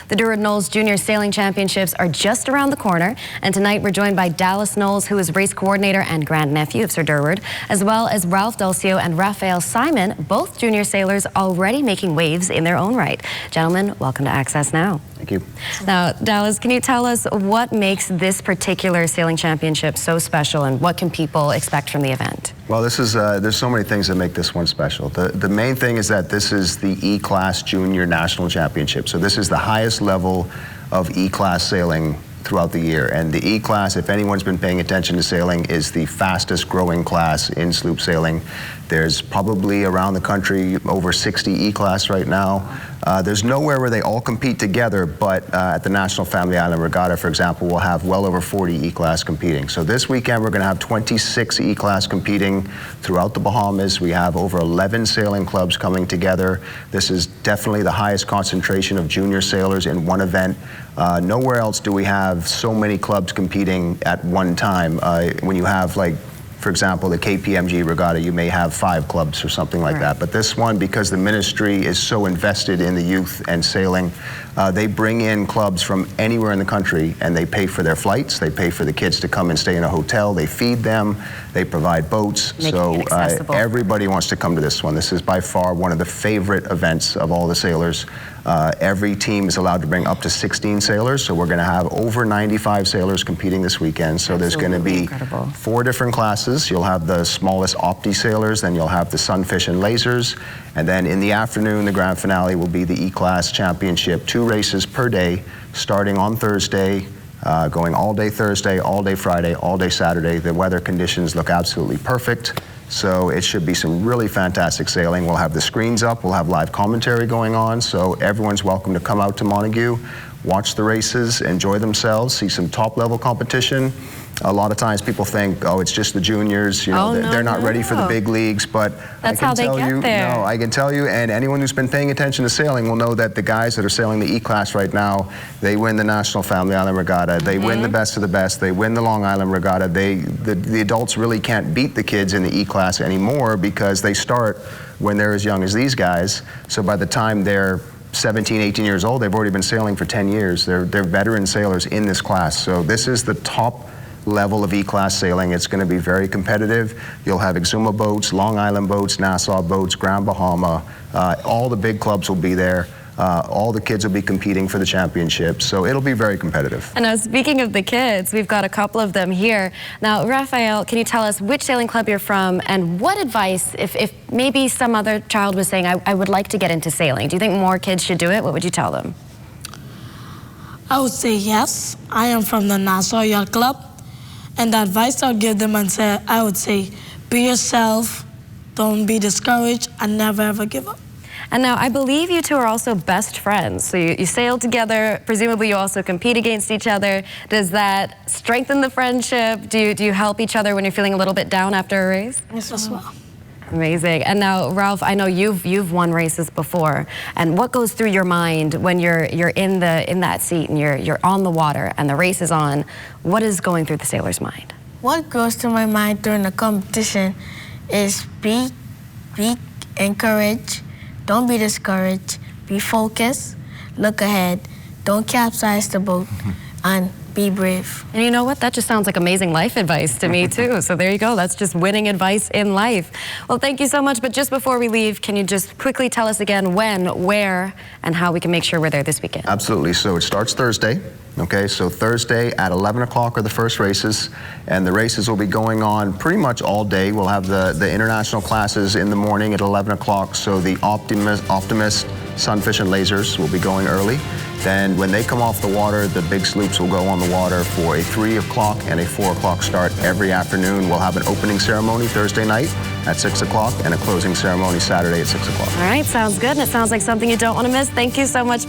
The Durward Knowles Junior Sailing Championships are just around the corner, and tonight we're joined by Dallas Knowles, who is race coordinator and grandnephew of Sir Durward, as well as Ralph Dulcio and Raphael Simon, both junior sailors already making waves in their own right. Gentlemen, welcome to Access Now. Thank you. Now, Dallas, can you tell us what makes this particular sailing championship so special, and what can people expect from the event? Well, this is there's so many things that make this one special. The main thing is that this is the E-Class Junior National Championship. So this is the highest level of E-Class sailing throughout the year. And the E-Class, if anyone's been paying attention to sailing, is the fastest growing class in sloop sailing. There's probably around the country over 60 E-Class right now. There's nowhere where they all compete together, but at the National Family Island Regatta, for example, we'll have well over 40 E-Class competing. So this weekend we're going to have 26 E-Class competing throughout the Bahamas. We have over 11 sailing clubs coming together. This is definitely the highest concentration of junior sailors in one event. Nowhere else do we have so many clubs competing at one time. When you have, like, for example, the KPMG Regatta, you may have 5 clubs or something like that. But this one, because the ministry is so invested in the youth and sailing, they bring in clubs from anywhere in the country, and they pay for their flights, they pay for the kids to come and stay in a hotel, they feed them, they provide boats. So everybody wants to come to this one. This is by far one of the favorite events of all the sailors. Every team is allowed to bring up to 16 sailors, so we're going to have over 95 sailors competing this weekend. So there's going to be 4 different classes. You'll have the smallest opti sailors, then you'll have the sunfish and lasers, and then in the afternoon, the grand finale will be the E-Class Championship. 2 races per day, starting on Thursday, going all day Thursday, all day Friday, all day Saturday. The weather conditions look absolutely perfect. So it should be some really fantastic sailing. We'll have the screens up, we'll have live commentary going on, so everyone's welcome to come out to Montague, watch the races, enjoy themselves, see some top-level competition. A lot of times people think, oh, it's just the juniors, you know, they're not ready for the big leagues, but that's how they get there. No, I can tell you, and anyone who's been paying attention to sailing will know that the guys that are sailing the E-Class right now, they win the National Family Island Regatta, they win the best of the best, they win the Long Island Regatta. The adults really can't beat the kids in the E-Class anymore because they start when they're as young as these guys. So by the time they're 17, 18 years old, they've already been sailing for 10 years. They're veteran sailors in this class. So this is the top level of E-Class sailing. It's going to be very competitive. You'll have Exuma boats, Long Island boats, Nassau boats, Grand Bahama. All the big clubs will be there. All the kids will be competing for the championship, so it'll be very competitive. And now, speaking of the kids, we've got a couple of them here. Now, Raphael, can you tell us which sailing club you're from, and what advice, if maybe some other child was saying, I would like to get into sailing, do you think more kids should do it? What would you tell them? I would say yes. I am from the Nassau Yacht Club, and the advice I would give them, I would say, be yourself, don't be discouraged, and never ever give up. And now, I believe you two are also best friends. So you sail together, presumably you also compete against each other. Does that strengthen the friendship? Do you help each other when you're feeling a little bit down after a race? Yes, as well. Amazing. And now, Ralph, I know you've won races before. And what goes through your mind when you're in that seat and you're on the water and the race is on? What is going through the sailor's mind? What goes through my mind during the competition is be encouraged, don't be discouraged, be focused, look ahead, don't capsize the boat, and be brave. And you know what? That just sounds like amazing life advice to me, too. So there you go. That's just winning advice in life. Well, thank you so much. But just before we leave, can you just quickly tell us again when, where, and how we can make sure we're there this weekend? Absolutely. So it starts Thursday. Okay, so Thursday at 11 o'clock are the first races, and the races will be going on pretty much all day. We'll have the international classes in the morning at 11 o'clock, so the Optimist, Sunfish, and Lasers will be going early. Then when they come off the water, the big sloops will go on the water for a 3 o'clock and a 4 o'clock start every afternoon. We'll have an opening ceremony Thursday night at 6 o'clock and a closing ceremony Saturday at 6 o'clock. All right, sounds good, and it sounds like something you don't want to miss. Thank you so much for